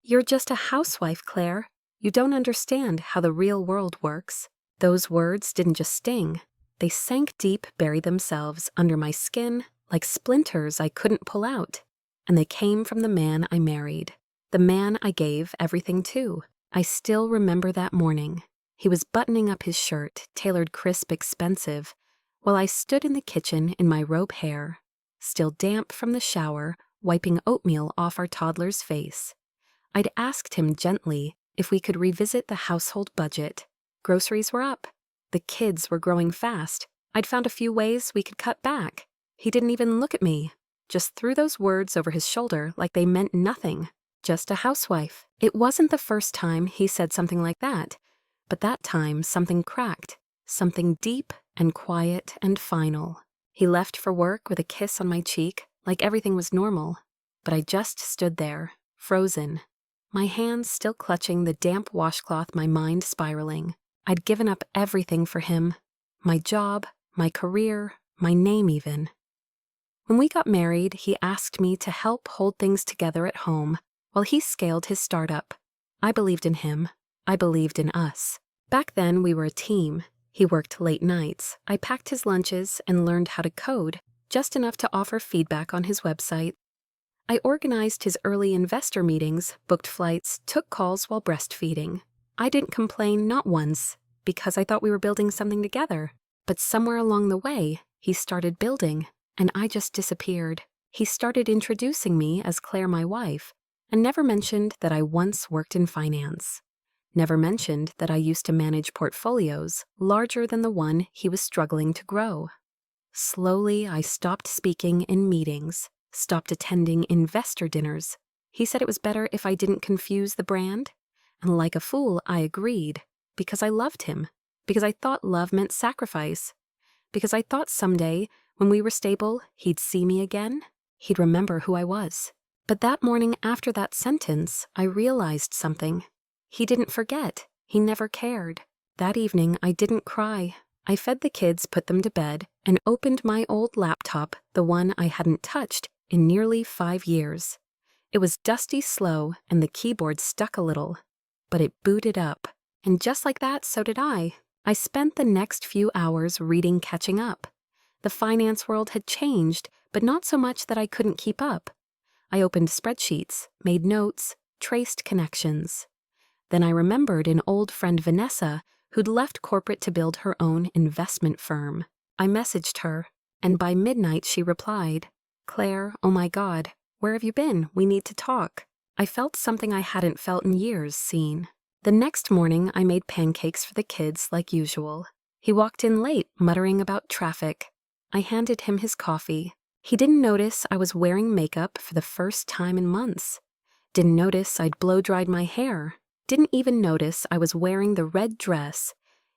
"You're just a housewife, Claire. You don't understand how the real world works." Those words didn't just sting. They sank deep, buried themselves under my skin like splinters I couldn't pull out. And they came from the man I married. The man I gave everything to. I still remember that morning. He was buttoning up his shirt, tailored crisp, expensive, while I stood in the kitchen in my robe hair, still damp from the shower, wiping oatmeal off our toddler's face. I'd asked him gently if we could revisit the household budget. Groceries were up. The kids were growing fast. I'd found a few ways we could cut back. He didn't even look at me, just threw those words over his shoulder like they meant nothing. Just a housewife. It wasn't the first time he said something like that, but that time something cracked, something deep and quiet and final. He left for work with a kiss on my cheek, like everything was normal, but I just stood there, frozen, my hands still clutching the damp washcloth, my mind spiraling. I'd given up everything for him, my job, my career, my name even. When we got married, he asked me to help hold things together at home while he scaled his startup. I believed in him. I believed in us. Back then, we were a team. He worked late nights. I packed his lunches and learned how to code, just enough to offer feedback on his website. I organized his early investor meetings, booked flights, took calls while breastfeeding. I didn't complain, not once, because I thought we were building something together. But somewhere along the way, he started building, and I just disappeared. He started introducing me as Claire, my wife, and never mentioned that I once worked in finance. Never mentioned that I used to manage portfolios larger than the one he was struggling to grow. Slowly, I stopped speaking in meetings, stopped attending investor dinners. He said it was better if I didn't confuse the brand, and like a fool, I agreed, because I loved him, because I thought love meant sacrifice, because I thought someday, when we were stable, he'd see me again, he'd remember who I was. But that morning after that sentence, I realized something. He didn't forget. He never cared. That evening, I didn't cry. I fed the kids, put them to bed, and opened my old laptop, the one I hadn't touched in nearly 5 years. It was dusty slow, and the keyboard stuck a little. But it booted up. And just like that, so did I. I spent the next few hours reading Catching Up. The finance world had changed, but not so much that I couldn't keep up. I opened spreadsheets, made notes, traced connections. Then I remembered an old friend, Vanessa, who'd left corporate to build her own investment firm. I messaged her, and by midnight she replied, "Claire, oh my God, where have you been? We need to talk." I felt something I hadn't felt in years, seen. The next morning, I made pancakes for the kids like usual. He walked in late, muttering about traffic. I handed him his coffee. He didn't notice I was wearing makeup for the first time in months. Didn't notice I'd blow-dried my hair. Didn't even notice I was wearing the red dress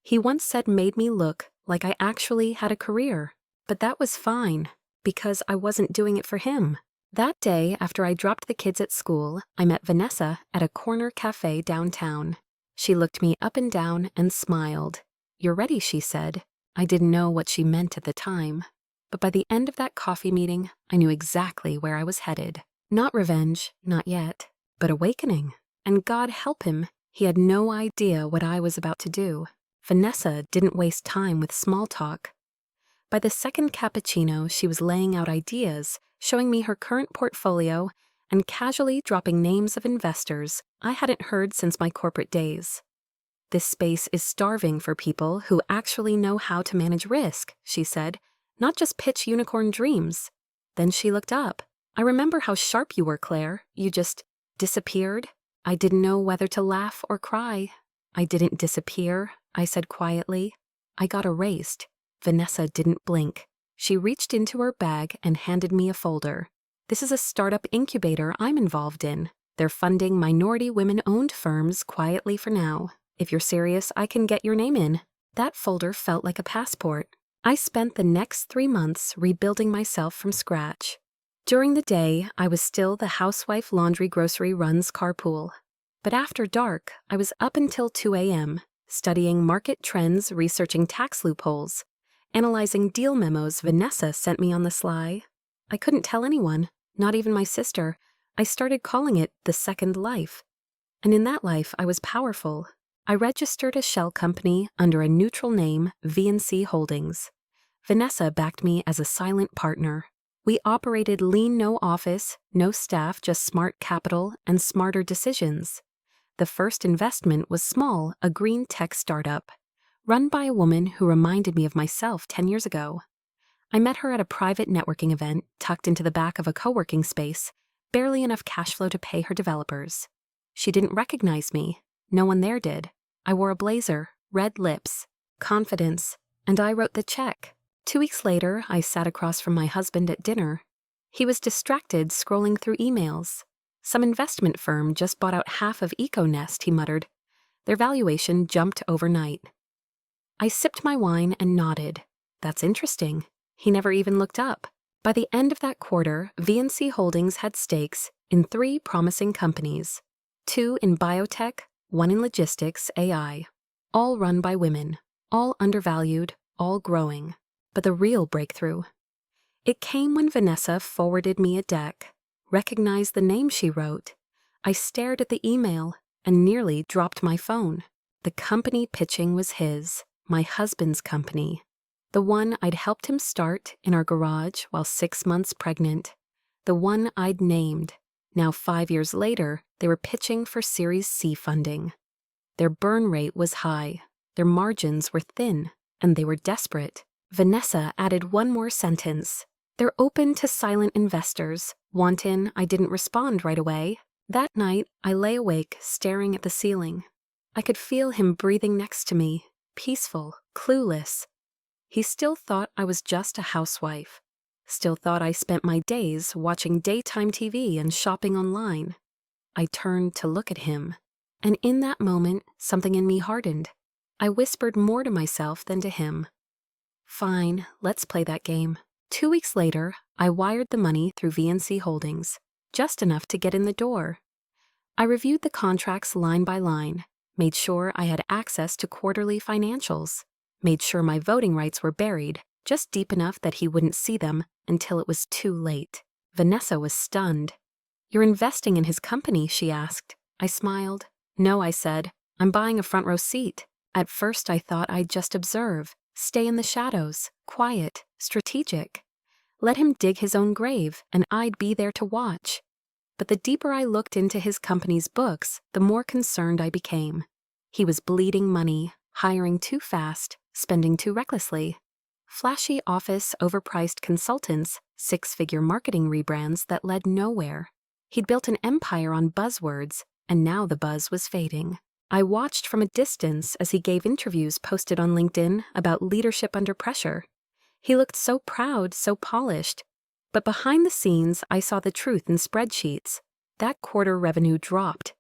he once said made me look like I actually had a career. But that was fine, because I wasn't doing it for him. That day, after I dropped the kids at school, I met Vanessa at a corner cafe downtown. She looked me up and down and smiled. "You're ready," she said. I didn't know what she meant at the time. But by the end of that coffee meeting, I knew exactly where I was headed. Not revenge, not yet, but awakening. And God help him, he had no idea what I was about to do. Vanessa didn't waste time with small talk. By the second cappuccino, she was laying out ideas, showing me her current portfolio, and casually dropping names of investors I hadn't heard since my corporate days. "This space is starving for people who actually know how to manage risk," she said, "not just pitch unicorn dreams." Then she looked up. "I remember how sharp you were, Claire. You just disappeared." I didn't know whether to laugh or cry. "I didn't disappear," I said quietly. "I got erased." Vanessa didn't blink. She reached into her bag and handed me a folder. "This is a startup incubator I'm involved in. They're funding minority women-owned firms quietly for now. If you're serious, I can get your name in." That folder felt like a passport. I spent the next 3 months rebuilding myself from scratch. During the day, I was still the housewife laundry grocery runs carpool. But after dark, I was up until 2 a.m., studying market trends, researching tax loopholes, analyzing deal memos Vanessa sent me on the sly. I couldn't tell anyone, not even my sister. I started calling it the second life. And in that life, I was powerful. I registered a shell company under a neutral name, VNC Holdings. Vanessa backed me as a silent partner. We operated lean, no office, no staff, just smart capital and smarter decisions. The first investment was small, a green tech startup, run by a woman who reminded me of myself 10 years ago. I met her at a private networking event tucked into the back of a co-working space, barely enough cash flow to pay her developers. She didn't recognize me. No one there did. I wore a blazer, red lips, confidence, and I wrote the check. 2 weeks later, I sat across from my husband at dinner. He was distracted scrolling through emails. Some investment firm just bought out half of EcoNest, he muttered. Their valuation jumped overnight. I sipped my wine and nodded. That's interesting. He never even looked up. By the end of that quarter, VNC Holdings had stakes in 3 promising companies, 2 in biotech, 1 in logistics, AI, all run by women, all undervalued, all growing. But the real breakthrough, it came when Vanessa forwarded me a deck, recognized the name she wrote. I stared at the email and nearly dropped my phone. The company pitching was his, my husband's company. The one I'd helped him start in our garage while 6 months pregnant. The one I'd named. Now 5 years later, they were pitching for Series C funding. Their burn rate was high, their margins were thin, and they were desperate. Vanessa added one more sentence. They're open to silent investors. Want in? I didn't respond right away. That night, I lay awake, staring at the ceiling. I could feel him breathing next to me, peaceful, clueless. He still thought I was just a housewife. Still thought I spent my days watching daytime TV and shopping online. I turned to look at him, and in that moment, something in me hardened. I whispered more to myself than to him. Fine, let's play that game. 2 weeks later, I wired the money through VNC Holdings, just enough to get in the door. I reviewed the contracts line by line, made sure I had access to quarterly financials, made sure my voting rights were buried, just deep enough that he wouldn't see them until it was too late. Vanessa was stunned. You're investing in his company, she asked. I smiled. No, I said. I'm buying a front row seat. At first I thought I'd just observe, stay in the shadows, quiet, strategic. Let him dig his own grave, and I'd be there to watch. But the deeper I looked into his company's books, the more concerned I became. He was bleeding money, hiring too fast, spending too recklessly. Flashy office, overpriced consultants, 6-figure marketing rebrands that led nowhere. He'd built an empire on buzzwords, and now the buzz was fading. I watched from a distance as he gave interviews posted on LinkedIn about leadership under pressure. He looked so proud, so polished. But behind the scenes, I saw the truth in spreadsheets. That quarter revenue dropped.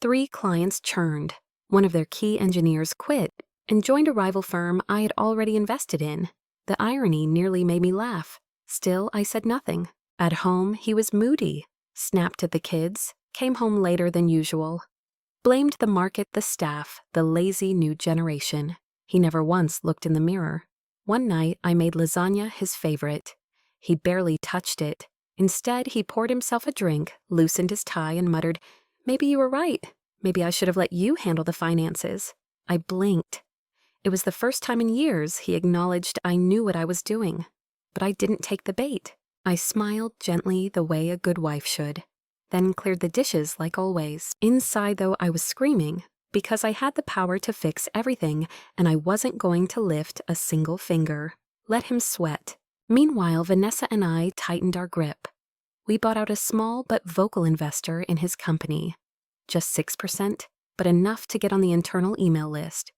3 clients churned. One of their key engineers quit and joined a rival firm I had already invested in. The irony nearly made me laugh. Still, I said nothing. At home, he was moody, snapped at the kids, came home later than usual. Blamed the market, the staff, the lazy new generation. He never once looked in the mirror. One night, I made lasagna his favorite. He barely touched it. Instead, he poured himself a drink, loosened his tie, and muttered, "Maybe you were right. Maybe I should have let you handle the finances." I blinked. It was the first time in years he acknowledged I knew what I was doing. But I didn't take the bait. I smiled gently the way a good wife should, then cleared the dishes like always. Inside, though, I was screaming, because I had the power to fix everything, and I wasn't going to lift a single finger. Let him sweat. Meanwhile, Vanessa and I tightened our grip. We bought out a small but vocal investor in his company. Just 6%, but enough to get on the internal email list.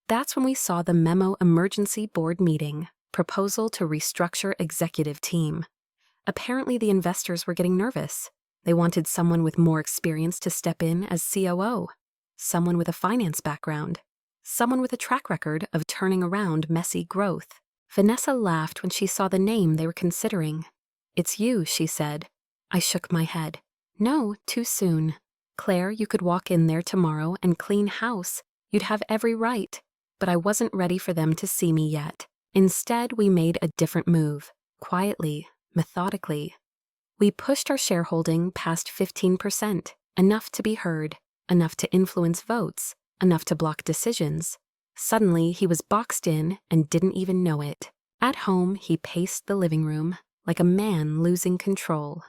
That's when we saw the memo emergency board meeting, proposal to restructure executive team. Apparently the investors were getting nervous. They wanted someone with more experience to step in as COO, someone with a finance background, someone with a track record of turning around messy growth. Vanessa laughed when she saw the name they were considering. "It's you," she said. I shook my head. "No, too soon. Claire, you could walk in there tomorrow and clean house. You'd have every right." But I wasn't ready for them to see me yet. Instead, we made a different move, quietly, methodically. We pushed our shareholding past 15%, enough to be heard. enough to influence votes, enough to block decisions. Suddenly, he was boxed in and didn't even know it. At home, he paced the living room like a man losing control.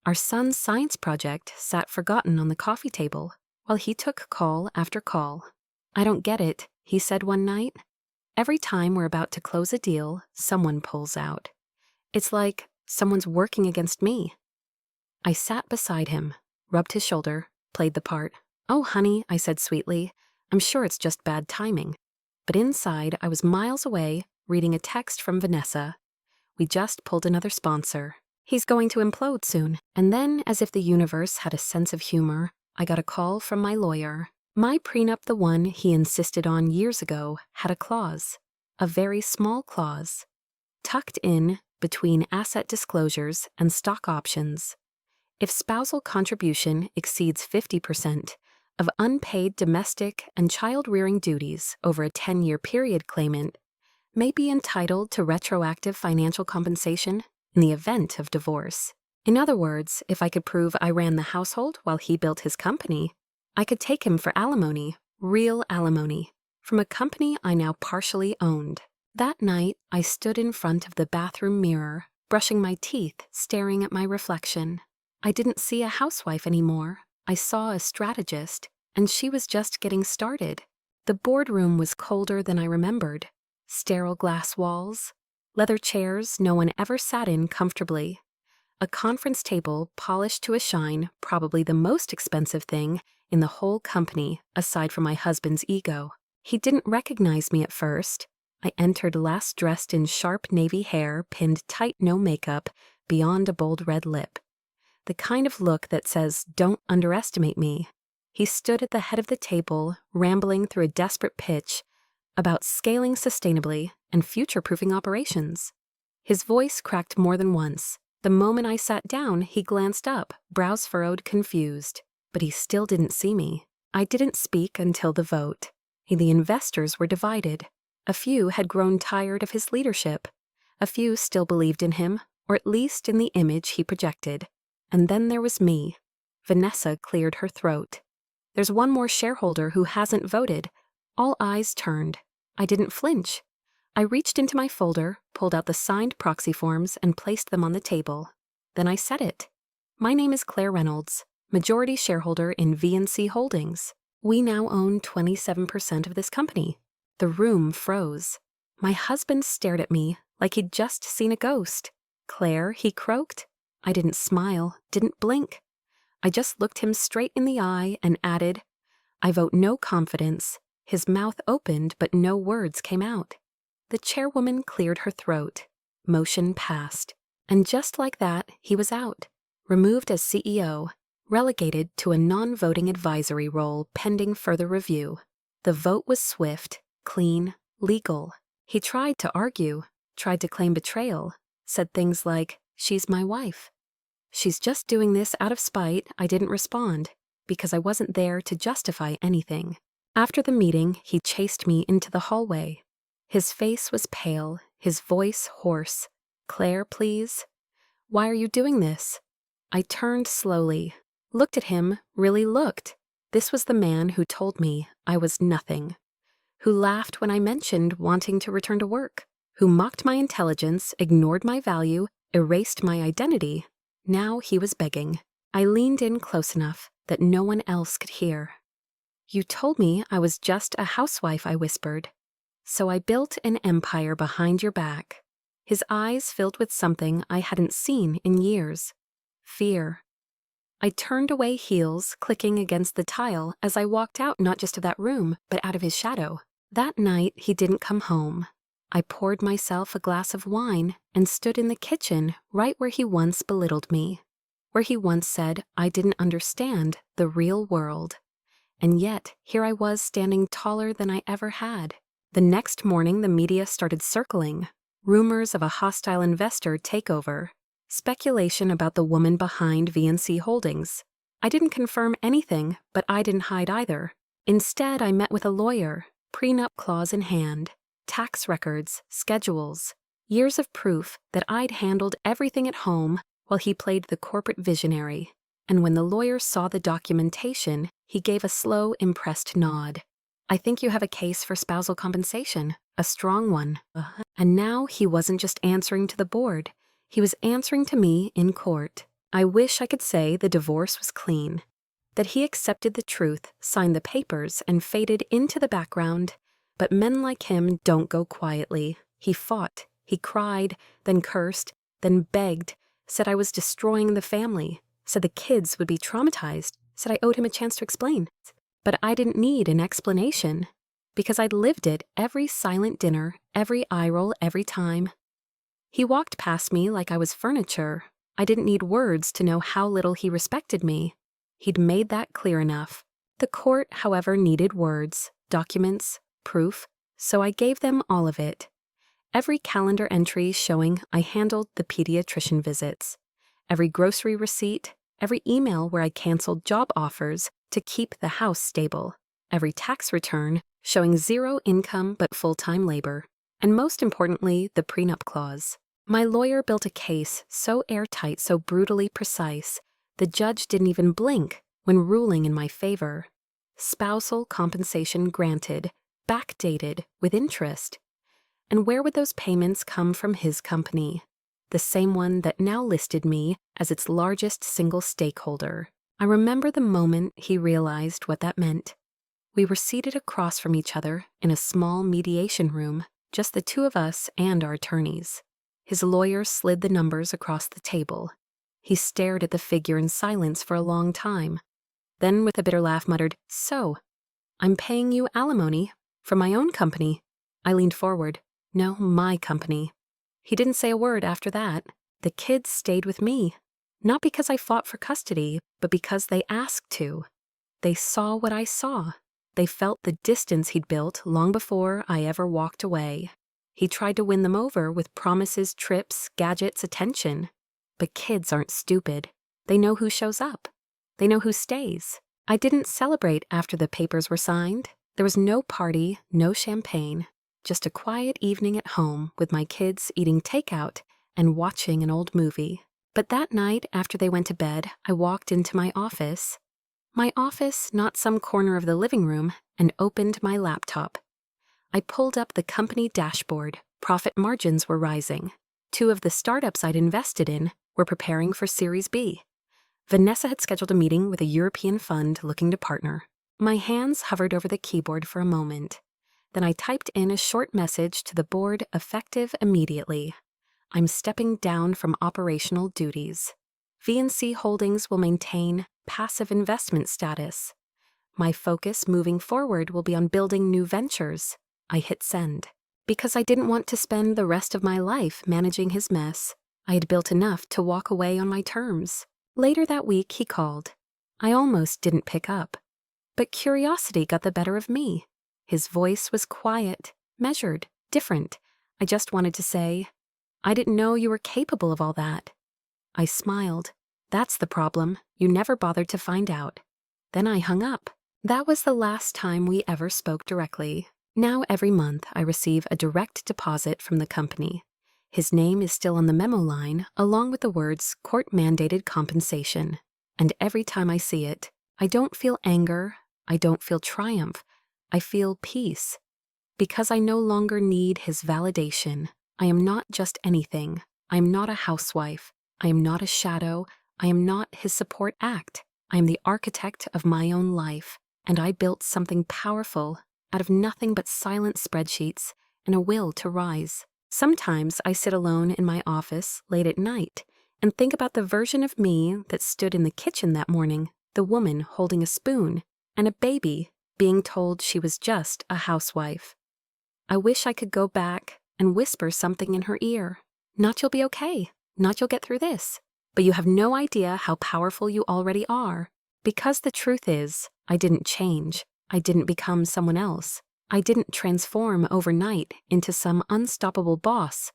Our son's science project sat forgotten on the coffee table while he took call after call. "I don't get it," he said one night. "Every time we're about to close a deal, someone pulls out. It's like someone's working against me." I sat beside him, rubbed his shoulder, played the part. "Oh, honey," I said sweetly, "I'm sure it's just bad timing." But inside, I was miles away, reading a text from Vanessa. "We just pulled another sponsor. He's going to implode soon." And then, as if the universe had a sense of humor, I got a call from my lawyer. My prenup, the one he insisted on years ago, had a clause. A very small clause. Tucked in between asset disclosures and stock options. If spousal contribution exceeds 50% of unpaid domestic and child-rearing duties over a 10-year period, claimant may be entitled to retroactive financial compensation in the event of divorce. In other words, if I could prove I ran the household while he built his company, I could take him for alimony, real alimony, from a company I now partially owned. That night, I stood in front of the bathroom mirror, brushing my teeth, staring at my reflection. I didn't see a housewife anymore. I saw a strategist, and she was just getting started. The boardroom was colder than I remembered. Sterile glass walls, leather chairs no one ever sat in comfortably, a conference table polished to a shine, probably the most expensive thing in the whole company aside from my husband's ego. He didn't recognize me at first. I entered last dressed in sharp navy hair, pinned tight, no makeup, beyond a bold red lip. The kind of look that says, "Don't underestimate me." He stood at the head of the table, rambling through a desperate pitch about scaling sustainably and future-proofing operations. His voice cracked more than once. The moment I sat down, he glanced up, brows furrowed, confused. But he still didn't see me. I didn't speak until the vote. The investors were divided. A few had grown tired of his leadership. A few still believed in him, or at least in the image he projected. And then there was me. Vanessa cleared her throat. "There's one more shareholder who hasn't voted." All eyes turned. I didn't flinch. I reached into my folder, pulled out the signed proxy forms, and placed them on the table. Then I said it. "My name is Claire Reynolds, majority shareholder in VNC Holdings. We now own 27% of this company." The room froze. My husband stared at me like he'd just seen a ghost. "Claire," he croaked. I didn't smile, didn't blink. I just looked him straight in the eye and added, "I vote no confidence." His mouth opened, but no words came out. The chairwoman cleared her throat. Motion passed. And just like that, he was out. Removed as CEO. Relegated to a non-voting advisory role pending further review. The vote was swift, clean, legal. He tried to argue, tried to claim betrayal, said things like, "She's my wife. She's just doing this out of spite." I didn't respond, because I wasn't there to justify anything. After the meeting, he chased me into the hallway. His face was pale, his voice hoarse. "Claire, please. Why are you doing this?" I turned slowly, looked at him, really looked. This was the man who told me I was nothing, who laughed when I mentioned wanting to return to work, who mocked my intelligence, ignored my value, erased my identity. Now he was begging. I leaned in close enough that no one else could hear. "You told me I was just a housewife," I whispered. "So I built an empire behind your back." His eyes filled with something I hadn't seen in years. Fear. I turned away, heels clicking against the tile as I walked out, not just of that room, but out of his shadow. That night, he didn't come home. I poured myself a glass of wine and stood in the kitchen right where he once belittled me, where he once said I didn't understand the real world. And yet, here I was standing taller than I ever had. The next morning, the media started circling. Rumors of a hostile investor takeover. Speculation about the woman behind VNC Holdings. I didn't confirm anything, but I didn't hide either. Instead, I met with a lawyer, prenup clause in hand, tax records, schedules, years of proof that I'd handled everything at home while he played the corporate visionary. And when the lawyer saw the documentation, He gave a slow, impressed nod. I think you have a case for spousal compensation, a strong one. And now he wasn't just answering to the board. He was answering to me in court. I wish I could say the divorce was clean, that he accepted the truth, signed the papers, and faded into the background. But men like him don't go quietly. He fought, he cried, then cursed, then begged, said I was destroying the family, said the kids would be traumatized, said I owed him a chance to explain. But I didn't need an explanation, because I'd lived it every silent dinner, every eye roll, every time. He walked past me like I was furniture. I didn't need words to know how little he respected me. He'd made that clear enough. The court, however, needed words, documents, proof, so I gave them all of it. Every calendar entry showing I handled the pediatrician visits, every grocery receipt, every email where I canceled job offers to keep the house stable, every tax return showing zero income but full-time labor, and most importantly, the prenup clause. My lawyer built a case so airtight, so brutally precise, the judge didn't even blink when ruling in my favor. Spousal compensation granted, backdated, with interest. And where would those payments come from? His company, the same one that now listed me as its largest single stakeholder. I remember the moment he realized what that meant. We were seated across from each other in a small mediation room, just the two of us and our attorneys. His lawyer slid the numbers across the table. He stared at the figure in silence for a long time. Then, with a bitter laugh, muttered, "So, I'm paying you alimony from my own company." I leaned forward. "No, my company." He didn't say a word after that. The kids stayed with me, not because I fought for custody, but because they asked to. They saw what I saw. They felt the distance he'd built long before I ever walked away. He tried to win them over with promises, trips, gadgets, attention. But kids aren't stupid. They know who shows up. They know who stays. I didn't celebrate after the papers were signed. There was no party, no champagne, just a quiet evening at home with my kids eating takeout and watching an old movie. But that night, after they went to bed, I walked into my office. My office, not some corner of the living room, and opened my laptop. I pulled up the company dashboard. Profit margins were rising. 2 of the startups I'd invested in were preparing for Series B. Vanessa had scheduled a meeting with a European fund looking to partner. My hands hovered over the keyboard for a moment. Then I typed in a short message to the board, effective immediately. I'm stepping down from operational duties. VNC Holdings will maintain passive investment status. My focus moving forward will be on building new ventures. I hit send. Because I didn't want to spend the rest of my life managing his mess. I had built enough to walk away on my terms. Later that week, he called. I almost didn't pick up. But curiosity got the better of me. His voice was quiet, measured, different. I just wanted to say, "I didn't know you were capable of all that." I smiled. "That's the problem. You never bothered to find out." Then I hung up. That was the last time we ever spoke directly. Now every month I receive a direct deposit from the company. His name is still on the memo line, along with the words court-mandated compensation. And every time I see it, I don't feel anger, I don't feel triumph, I feel peace. Because I no longer need his validation. I am not just anything. I am not a housewife. I am not a shadow. I am not his support act. I am the architect of my own life, and I built something powerful out of nothing but silent spreadsheets and a will to rise. Sometimes I sit alone in my office late at night and think about the version of me that stood in the kitchen that morning, the woman holding a spoon, and a baby being told she was just a housewife. I wish I could go back and whisper something in her ear. Not "you'll be okay," not "you'll get through this," but "you have no idea how powerful you already are." Because the truth is, I didn't change. I didn't become someone else. I didn't transform overnight into some unstoppable boss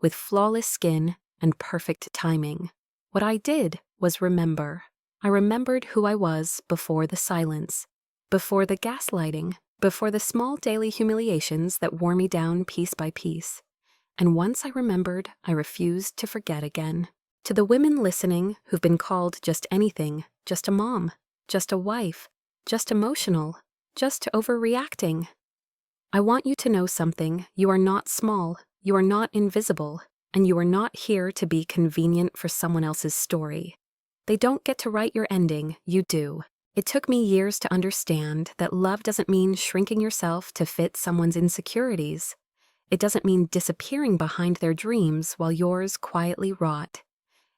with flawless skin and perfect timing. What I did was remember. I remembered who I was before the silence, before the gaslighting, before the small daily humiliations that wore me down piece by piece. And once I remembered, I refused to forget again. To the women listening who've been called just anything, just a mom, just a wife, just emotional, just overreacting. I want you to know something. You are not small, you are not invisible, and you are not here to be convenient for someone else's story. They don't get to write your ending, you do. It took me years to understand that love doesn't mean shrinking yourself to fit someone's insecurities. It doesn't mean disappearing behind their dreams while yours quietly rot.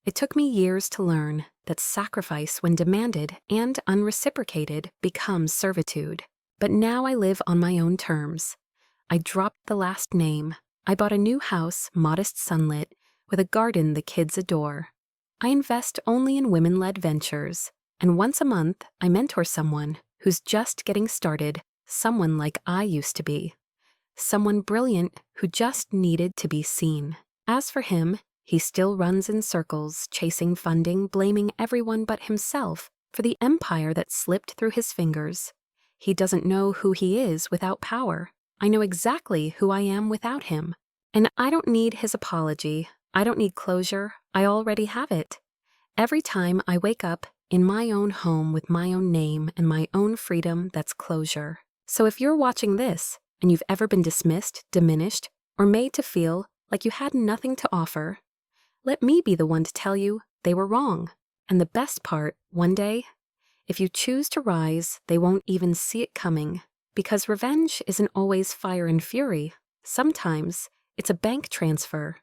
It took me years to learn that sacrifice, when demanded and unreciprocated, becomes servitude. But now I live on my own terms. I dropped the last name. I bought a new house, modest sunlit, with a garden the kids adore. I invest only in women-led ventures, and once a month I mentor someone who's just getting started, someone like I used to be. Someone brilliant who just needed to be seen. As for him, he still runs in circles, chasing funding, blaming everyone but himself for the empire that slipped through his fingers. He doesn't know who he is without power. I know exactly who I am without him. And I don't need his apology. I don't need closure. I already have it. Every time I wake up in my own home with my own name and my own freedom, that's closure. So if you're watching this and you've ever been dismissed, diminished, or made to feel like you had nothing to offer, let me be the one to tell you they were wrong. And the best part, one day, if you choose to rise, they won't even see it coming. Because revenge isn't always fire and fury. Sometimes it's a bank transfer,